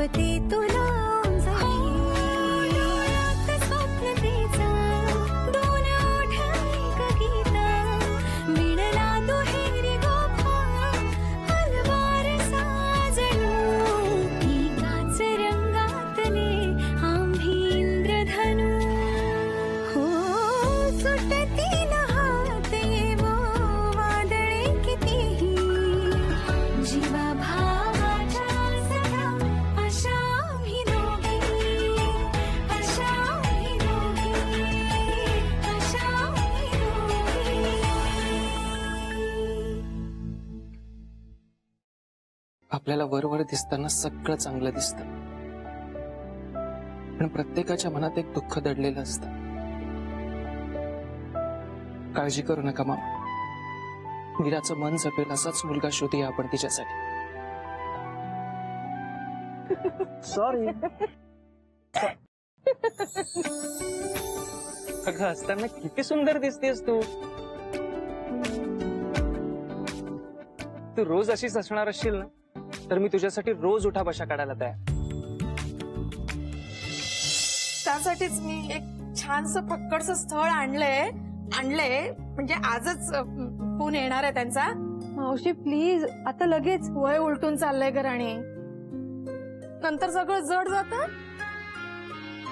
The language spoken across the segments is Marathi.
शपथे तुला स्वप्न तेचं दोन ओठ एक गीत विणला दुहेरी गोफा हलवार साजलो एकाच रंगातले आम्ही इंद्रधनु हो सुटतील हात येवो वादळे कितीही जीवा भावाच्या सखा अशा आम्ही दोघी अशा आम्ही दोघी अशा आम्ही दोघी. आपल्याला वरवर दिसताना सगळं चांगलं दिसतं, पण प्रत्येकाच्या मनात एक दुःख दडलेलं असतं. काळजी करू नका मामा, मीराचं मन जपेल असाच मुलगा शोधूया आपण तिच्यासाठी. सॉरी. अगं असताना किती सुंदर दिसतेस तू. तू रोज अशीच असणार असशील ना, तर मी तुझ्यासाठी रोज उठा बशा काढायला तयार. त्यासाठीच मी एक छानसं फक्कडचं स्थळ आणलंय म्हणजे आजच फोन येणार आहे त्यांचा. मावशी प्लीज आता लगेच. वय उलटून चाललंय ग राणी, नंतर सगळं जड जातं.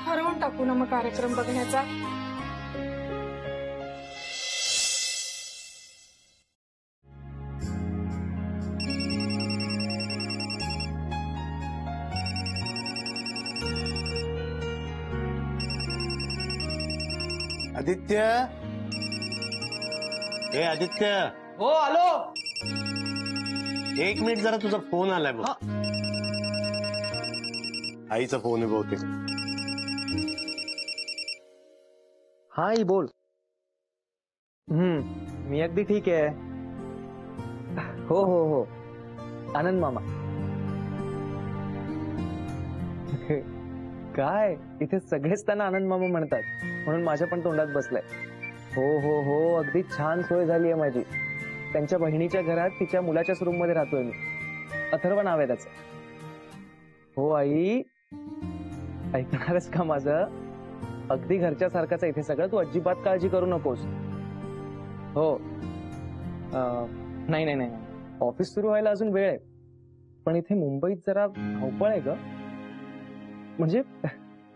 ठरवून टाकू ना मग कार्यक्रम बघण्याचा. आदित्य, हे आदित्य. हो आलो. एक मिनिट जरा, तुझा फोन आलाय बघ. आईचा फोन आहे बहुतेक. हा आई बोल. मी अगदी ठीक आहे. हो हो हो आनंद मामा. काय इथे सगळेच त्यांना आनंद मामा म्हणतात, म्हणून माझ्या पण तोंडात बसलाय. हो हो हो अगदी छान सोय झाली आहे माझी. त्यांच्या बहिणीच्या घरात तिच्या मुलाच्याच रूम मध्ये राहतोय मी. अथर्व नाव आहे त्याचं. हो आई ऐकणारच का माझं? अगदी घरच्या सारखंच आहे इथे सगळं. तू अजिबात काळजी करू नकोस. हो नाही नाही नाही ऑफिस सुरू व्हायला अजून वेळ आहे, पण इथे मुंबईत जरा धावपळ आहे ग. म्हणजे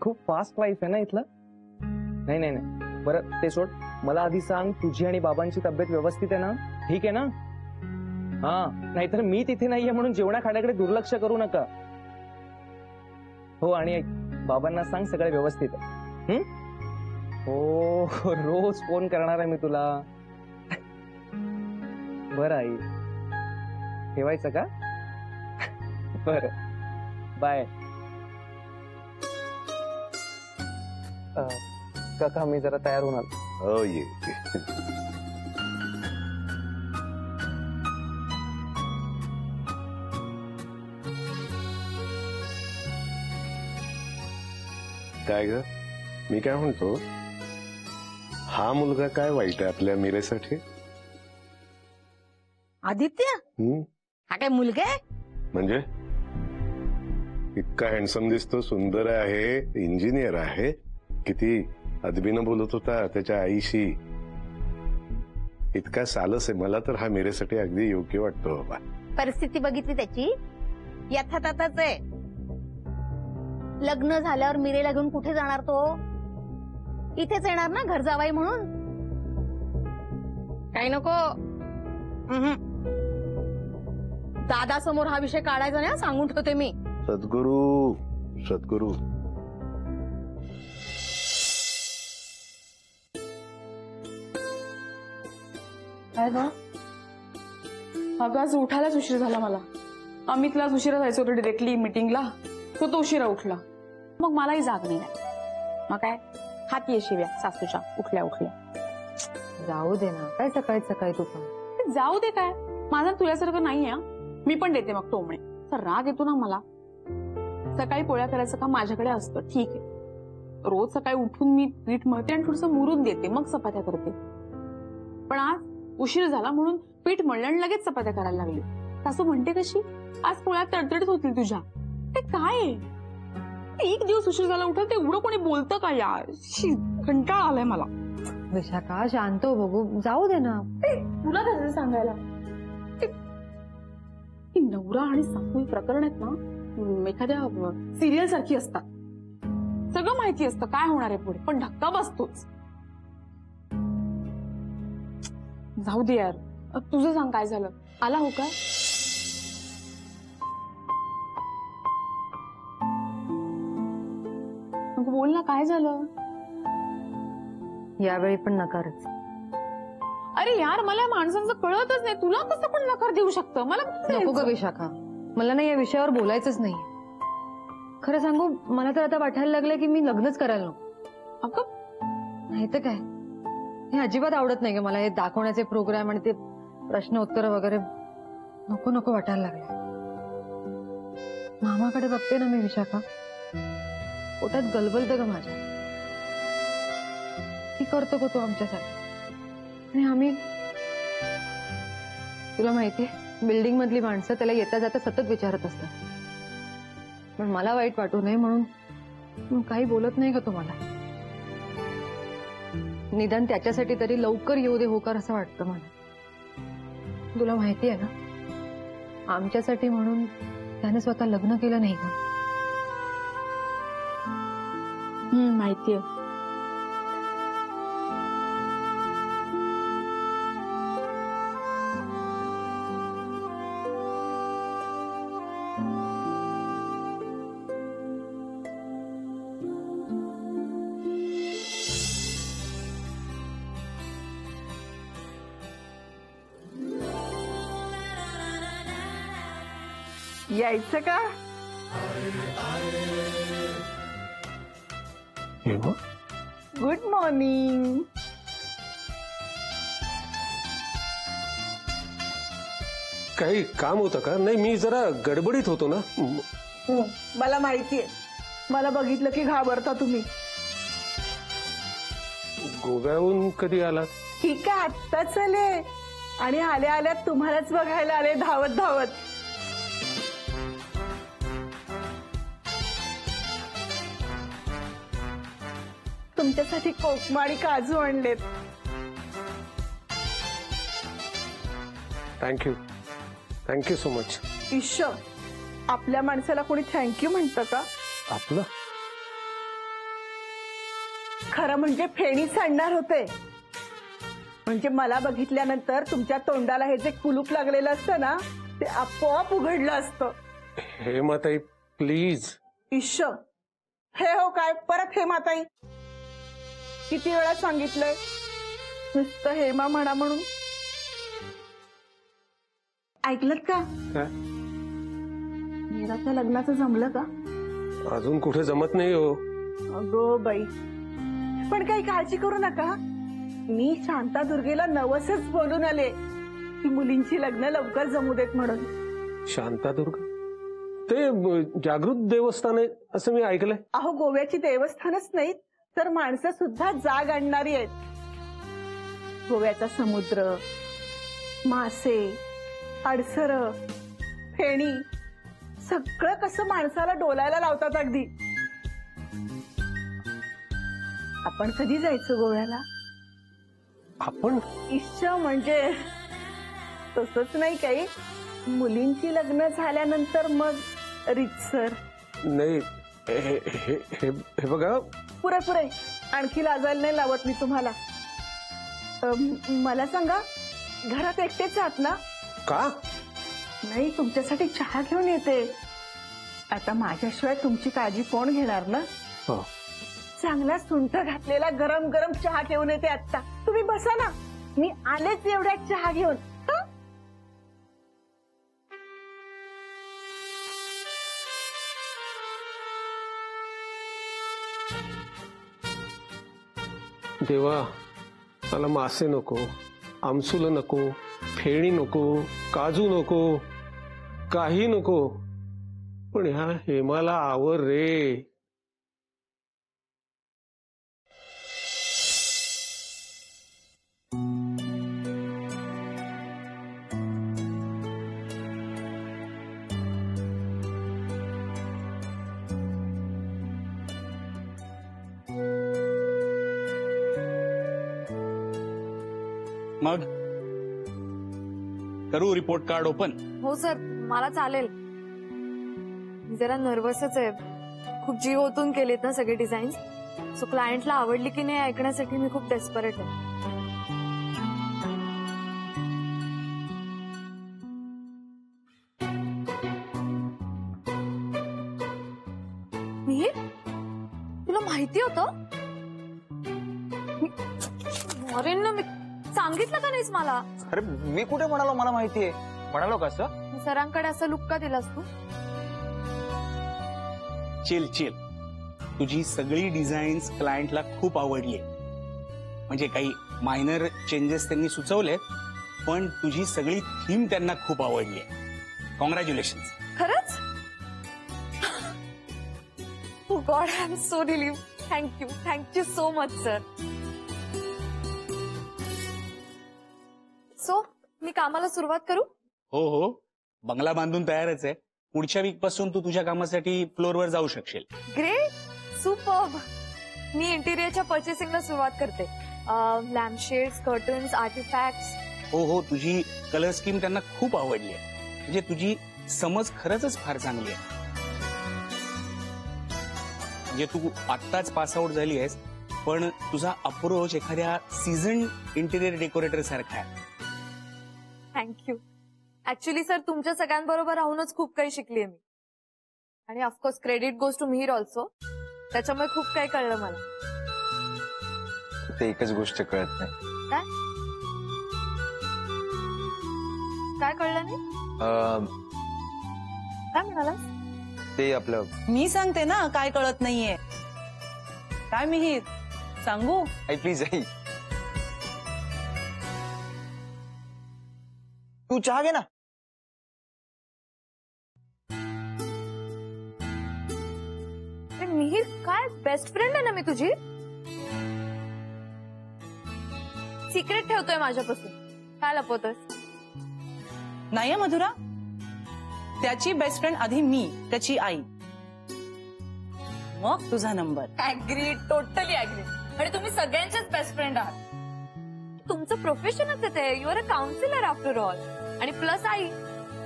खूप फास्ट लाईफ आहे ना इथलं. नाही नाही नाही बरं ते सोड. मला आधी सांग तुझी आणि बाबांची तब्येत व्यवस्थित आहे ना? ठीक आहे ना? हा नाहीतर मी तिथे नाहीये म्हणून जेवणा खाण्याकडे दुर्लक्ष करू नका. हो आणि बाबांना सांग सगळं व्यवस्थित आहे. हो रोज फोन करणार आहे मी तुला. बरं आई ठेवायचं का? बरं बाय. काका मी जरा तयार होणार. हो ये. काय ग, मी काय म्हणतो, हा मुलगा काय वाईट आहे आपल्या मीरेसाठी? आदित्य हा काय मुलगा आहे? म्हणजे इतका हँडसम दिसतो, सुंदर आहे, इंजिनियर आहे. किती अदबीनं बोलत होता त्याच्या आईशी. इतका सालस आहे. मला तर हा मीरेसाठी अगदी योग्य वाटतो बाबा. परिस्थिती बघितली त्याची, यथातथाच आहे. लग्न झाल्यावर मिरेला घेऊन कुठे जाणार तो? इथेच येणार ना घर जावाई म्हणून. काही नको. दादा समोर हा विषय काढायचा नाही, सांगून ठेवते मी. सद्गुरू सद्गुरू. काय ग? अगं आज उठायलाच उशीर झाला मला. अमितला उशिरा जायचं होतं डिरेक्टली मीटिंगला. तो उशिरा उठला, मग मलाही जाग नाही. मग काय हात ये शिव्या सासूच्या उठल्या उठल्या. जाऊ दे ना, काय सकाळी सकाळी तू पण. जाऊ दे काय, माझा तुझ्यासारखं नाही. मी पण देते मग टोमणे. तर राग येतो ना मला. सकाळी पोळ्या करायचं काम माझ्याकडे असतं, ठीक आहे. रोज सकाळी उठून मी पीठ मळते आणि थोडंसं मुरून देते, मग चपात्या करते. पण आज उशीर झाला म्हणून पीठ मळलं आणि लगेच चपात्या करायला लागली. सासू म्हणते कशी, आज पोळ्या तडतडत होतील तुझ्या. ते काय आहे? एक दिवस उशीर झाला उठल ते एवढं कोणी बोलतं का यार? शी, कंटाळा आलाय मला. विशाखा शांत हो बघू, जाऊ दे ना. तुला कसं सांगायला? ही नवरा आणि सासू प्रकरण आहेत ना, एखाद्या सिरियल सारखी असतात. सगळं माहिती असतं काय होणार आहे पुढे, पण धक्का बसतोच. जाऊ दे यार, तुझं सांग काय झालं? आला हो का? बोल ना, काय झालं? यावेळी पण नकारच. अरे यार, मला या माणसांचं कळतच नाही. तुला कसं पण नकार देऊ शकतं? मला नको ग विशाखा, मला ना या विषयावर बोलायचंच नाही. खरं सांगू, मला तर आता वाटायला लागलं की मी लग्नच करायला नको. अगं नाही तर काय, हे अजिबात आवडत नाही ग मला. हे दाखवण्याचे प्रोग्राम आणि ते प्रश्न उत्तर वगैरे नको नको वाटायला लागले. मामाकडे बघते ना मी विशाखा, पोटात गलबलतं ग माझ्या. ती करतो का तो आमच्यासाठी? आणि आम्ही, तुला माहितीये, बिल्डिंग मधली माणसं त्याला येता जाता सतत विचारत असतात. पण मला वाईट वाटू नये म्हणून काही बोलत नाही का तुम्हाला? निदान त्याच्यासाठी तरी लवकर येऊ दे होकार असं वाटतं मला. तुला माहितीये ना, आमच्यासाठी म्हणून त्याने स्वतः लग्न केलं नाही का? माहितीये. यायचं का? Good morning. काही काम होतं का? नाही, मी जरा गडबडीत होतो ना. मला माहितीये, मला बघितलं की घाबरता तुम्ही. गोव्याहून कधी आलात? ठीक आहे, आत्ताच आले आणि आल्या आल्या तुम्हालाच बघायला आले धावत धावत. तुमच्यासाठी कोकमा आणि काजू आणलेत. Thank you so much. ईश, आपल्या माणसाला कोणी थँक्यू म्हणतं का? आपलं खरं म्हणजे फेणी सांडणार होते. म्हणजे मला बघितल्यानंतर तुमच्या तोंडाला हे जे कुलूप लागलेलं असतं ना, ते आपोआप उघडलं असतं. हेमाताई प्लीज. ईश, हे हो काय परत हेमाताई? किती वेळा सांगितलंय नुसतं हेमा म्हणा म्हणून. ऐकलत का? मीराच्या लग्नाचं जमलं का? अजून कुठे जमत नाही हो. अगो बाई, पण काही काळजी करू नका. मी शांता दुर्गेला नवसच बोलून आले की मुलींची लग्न लवकर जमू देत म्हणून. शांतादुर्ग ते जागृत देवस्थान आहे असं मी ऐकलंय. अहो, गोव्याची देवस्थानच नाहीत तर माणसं सुद्धा जाग आणणारी आहेत. गोव्याचा समुद्र, मासे, अडसर, फेणी सगळं कसं माणसाला डोलायला लावतात अगदी. आपण कधी जायचं गोव्याला? आपण इच्छा म्हणजे तसंच नाही काही, मुलींची लग्न झाल्यानंतर मग रितसर. नाही, हे बघा. पुरे पुरे, आणखी लाजायला नाही लावत मी तुम्हाला. मला सांगा, घरात एकटेच आहात ना? का? नाही, तुमच्यासाठी चहा घेऊन येते. आता माझ्याशिवाय तुमची काळजी कोण घेणार ना? हो. चांगला सुंठ घातलेला गरम गरम चहा घेऊन येते आत्ता. तुम्ही बसा ना, मी आलेच एवढ्यात चहा घेऊन. हं? देवा, मला मासे नको, आमसुल नको, फेणी नको, काजू नको, काही नको. पण ह्या हेमाला आवर रे. मग करू रिपोर्ट कार्ड ओपन? हो सर, मला चालेल. मी जरा नर्वसच आहे. खूप जीव ओतून केलेत ना सगळे डिझाईन्स. सो क्लायंटला आवडली की नाही ऐकण्यासाठी मी खूप डेस्परेट आहे. मिहिर, तुला माहिती होतं? अरे ना, मी सांगितलं का नाहीस मला? अरे मी कुठे म्हणालो मला माहितीये? म्हणालो का असं? सरांकडे असं लुक का दिलास तू? Chill chill. तुझी सगळी डिझाईन्स क्लायंटला खूप आवडली. म्हणजे काही मायनर चेंजेस त्यांनी सुचवलेत, पण तुझी सगळी थीम त्यांना खूप आवडली. कॉंग्रॅच्युलेशन. खरंच? God, I am so relieved. Thank you so much sir. So मी कामाला सुरुवात करू? हो हो, बंगला बांधून तयारच आहे. पुढच्या वीक पासून तू तुझ्या कामासाठी फ्लोअरवर जाऊ शकशील. Great, superb. मी इंटिरियरच्या परचेसिंगला सुरुवात करते. लॅम्पशेड्स, कर्टन्स, आर्टिफॅक्ट्स. हो हो, तुझी कलर स्कीम त्यांना खूप आवडली आहे. म्हणजे तुझी समज खरंच फार चांगली आहे. म्हणजे तू आत्ताच पास आउट झाली आहेस, पण तुझा अप्रोच एखाद्या सीझन इंटिरियर डेकोरेटर सारखा आहे. थँक्यू. ऍक्च्युली सर, तुमच्या सगळ्यांबरोबर राहूनच खूप काही शिकलीये मी. आणि of course credit goes to Mihir also. त्याच्यामुळे खूप काही कळलं मला. ते एकच गोष्ट कळत नाही. काय काय कळलं नाही? काय म्हणाला? ते आपलं मी सांगते ना काय कळत नाहीये. काय मिहिर सांगू? आई प्लीज आई, तू चहा घे ना. मिहिर, काय बेस्ट फ्रेंड आहे ना मी तुझी. सिक्रेट ठेवतोय माझ्यापासून. काय लपवतोय? नाही मधुरा, त्याची बेस्ट फ्रेंड आधी मी, त्याची आई, मग तुझा नंबर. Agri, totally agri. आणि तुम्ही सगळ्यांचेच बेस्ट फ्रेंड आहात. तुमचं प्रोफेशनच आहे ते. You're a counsellor after all. आणि प्लस आई,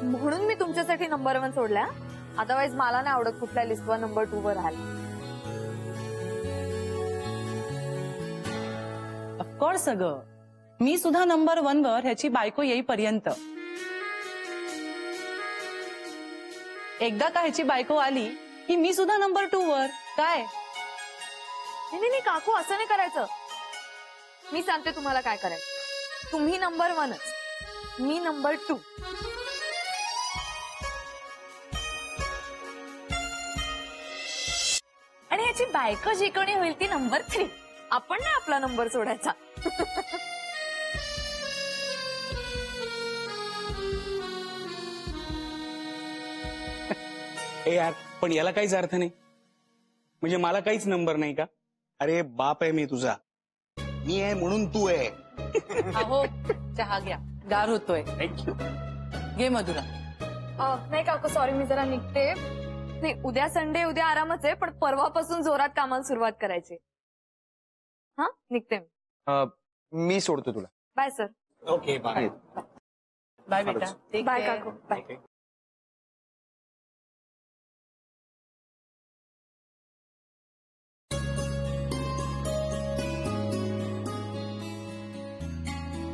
म्हणून मी तुमच्यासाठी नंबर 1 सोडल्या. अदरवाईज मला नाही आवडत कुठल्या लिस्टवर नंबर 2 वर राहायला. ऑफकोर्स अगं, मी सुद्धा नंबर 1 वर ह्याची बायको येईपर्यंत. एकदा का ह्याची बायको आली की मी सुद्धा नंबर 2 वर. काय? नाही काकू, असं नाही करायचं. मी सांगते तुम्हाला काय करायचं. तुम्ही नंबर 1च, मी नंबर 2. आणि ह्याची बायको जी कोणी होईल ती नंबर 3. आपण नाही आपला नंबर सोडायचा. ए यार, पण याला काहीच अर्थ नाही. म्हणजे मला काहीच नंबर नाही का? अरे बाप आहे मी तुझा. मी आहे म्हणून तू आहे. अहो, चहा घ्या, गार होतोय. थँक्यू. घे मधुरा. नाही काकू, सॉरी, मी जरा निघते. नाही, उद्या संडे, उद्या आरामच आहे, पण परवापासून जोरात कामाला सुरुवात करायची. हा, निघते मी. मी सोडतो तुला. Bye sir. Okay, bye. Bye बेटा. बाय काकू. बाय.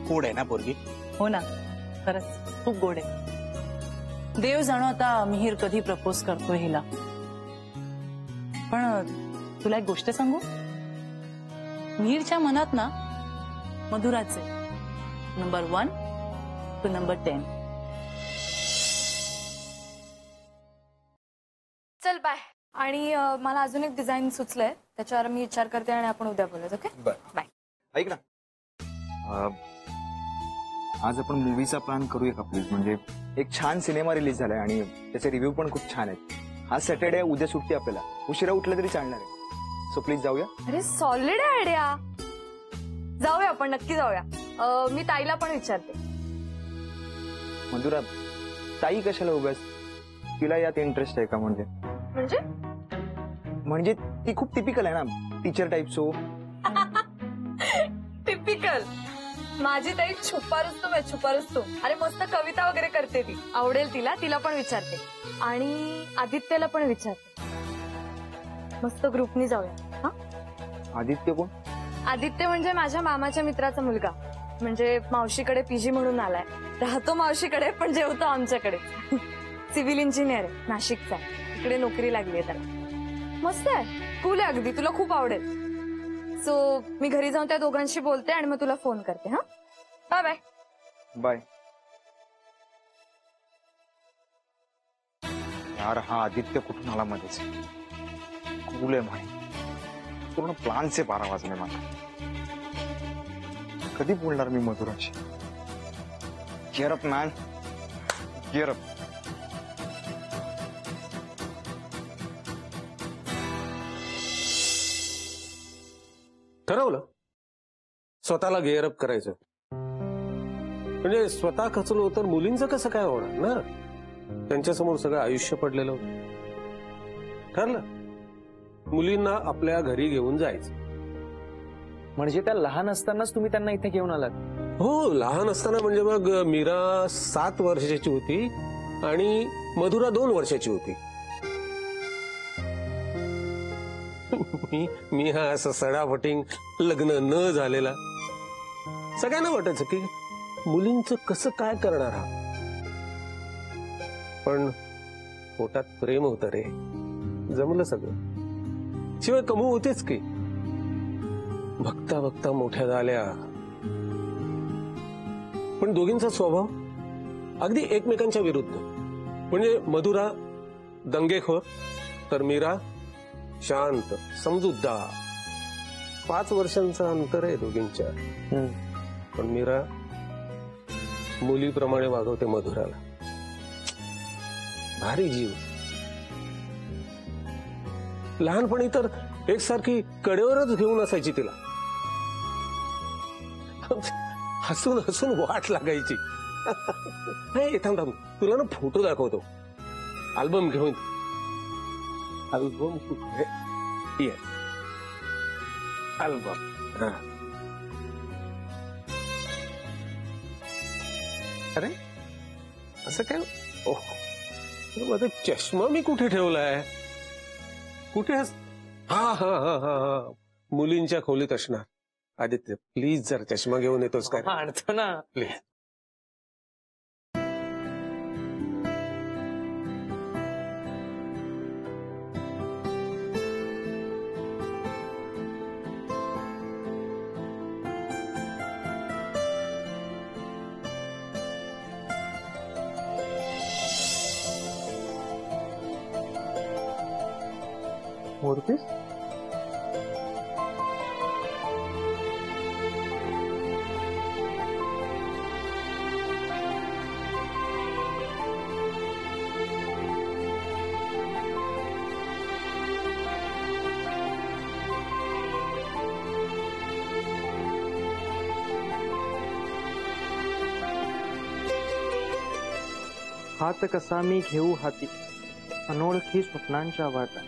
कोड आहे ना पोरगी? हो ना, खरंच खूप गोड आहे. देव जाणो आता मिहिर कधी प्रपोज करतोय हिला. पण तुला एक गोष्ट सांगू, मिहिरच्या मनात ना मधुराचे नंबर 1 टू नंबर 10. चल बाय. आणि मला अजून एक डिझाईन सुचलंय, त्याच्यावर मी विचार करते आणि आपण उद्या बोलूया. Okay, bye. ऐक ना, आज आपण मूवीचा प्लॅन करूया का प्लीज? म्हणजे एक छान सिनेमा रिलीज झालाय आणि त्याचे रिव्ह्यू पण खूप छान आहेत. आज सॅटर्डे आहे, उद्या सुट्टी आपल्याला. उशिरा उठलं तरी चालणार आहे. सो प्लीज जाऊया. अरे सॉलिड आयडिया. जाऊया आपण, नक्की जाऊया. मी ताईला पण विचारते. मधुरा, ताई कशाला उगाच? तिला यात इंटरेस्ट आहे का? म्हणजे ती खूप टिपिकल आहे ना, टीचर टाईप. So typical. माझी ताई छुपा रुस्तुम आहे, छुपा रुस्तुम. अरे मस्त कविता वगैरे करते ती. आवडेल तिला, तिला पण विचारते. आणि आदित्यला पण विचारते. मस्त ग्रुपनी जाऊया. हा, आदित्य कोण? आदित्य म्हणजे माझ्या मामाच्या मित्राचा मुलगा. म्हणजे मावशीकडे पीजी म्हणून आलाय. राहतो मावशीकडे पण जेवतो आमच्याकडे. सिव्हिल इंजिनियर आहे, नाशिकचा. इकडे नोकरी लागली आहे त्याला. मस्त आहे, कूल आहे अगदी, तुला खूप आवडेल. सो मी घरी जाऊन त्या दोघांशी बोलते आणि मग तुला फोन करते. हा, बाय बाय. बाय. यार हा आदित्य कुठून आला मध्येच? कूल आहे भाई, पूर्ण प्लानचे 12 वाजले मला. कधी बोलणार मी मधुराशी? Gear up man, gear up. ठरवलं स्वतःला गेअर अप करायचं. म्हणजे स्वतः खचलो तर मुलींचं कसं काय होणार ना? त्यांच्यासमोर सगळं आयुष्य पडलेलं होतं. ठरलं मुलींना आपल्या घरी घेऊन जायचं. म्हणजे त्या लहान असतानाच तुम्ही त्यांना इथे घेऊन आलात? हो, लहान असताना म्हणजे मग मीरा 7 वर्षाची होती आणि मधुरा 2 वर्षाची होती. मी हा असं सडाफटिंग लग्न न झालेला. सगळ्यांना वाटायचं की मुलींचं कसं काय करणार हा. पण पोटात प्रेम होतं रे, जमलं सगळं. शिवाय कमू होतेच की. बघता बघता मोठ्या झाल्या. पण दोघींचा स्वभाव अगदी एकमेकांच्या विरुद्ध. म्हणजे मधुरा दंगेखोर तर मीरा शांत समजूतदार. 5 वर्षांचं अंतर आहे दोघींच्या. पण मीरा मुलीप्रमाणे वागवते मधुराला. भारी जीव. लहानपणी तर एकसारखी कडेवरच घेऊन असायची तिला. हसून हसून वाट लागायची. थांब, तुला ना फोटो दाखवतो. अल्बम घेऊन. अल्बम कुठे? अल्बम. अरे असं काय? ओह, माझा चष्मा मी कुठे ठेवलाय? कुठे? हा हा हा हा हा, मुलींच्या खोलीत असणार. आदित्य प्लीज जर चष्मा घेऊन येतोस काय? आणतो ना. प्लीज. मूर्तीस हात कसा मी घेऊ हाती, अनोळखी स्वप्नांच्या वाटा.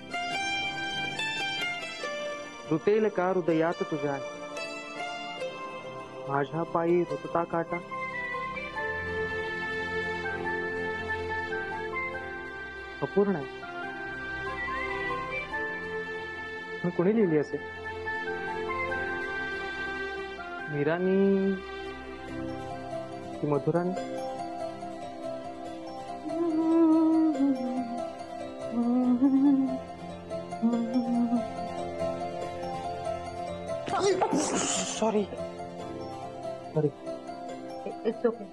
रुतेल का हृदयात तुझ्या, माझ्या पायी रुतता काटा. अपूर्ण आहे. पण कोणी लिहिली असेल? मीरानी की मधुरानी? सॉरी. It's okay.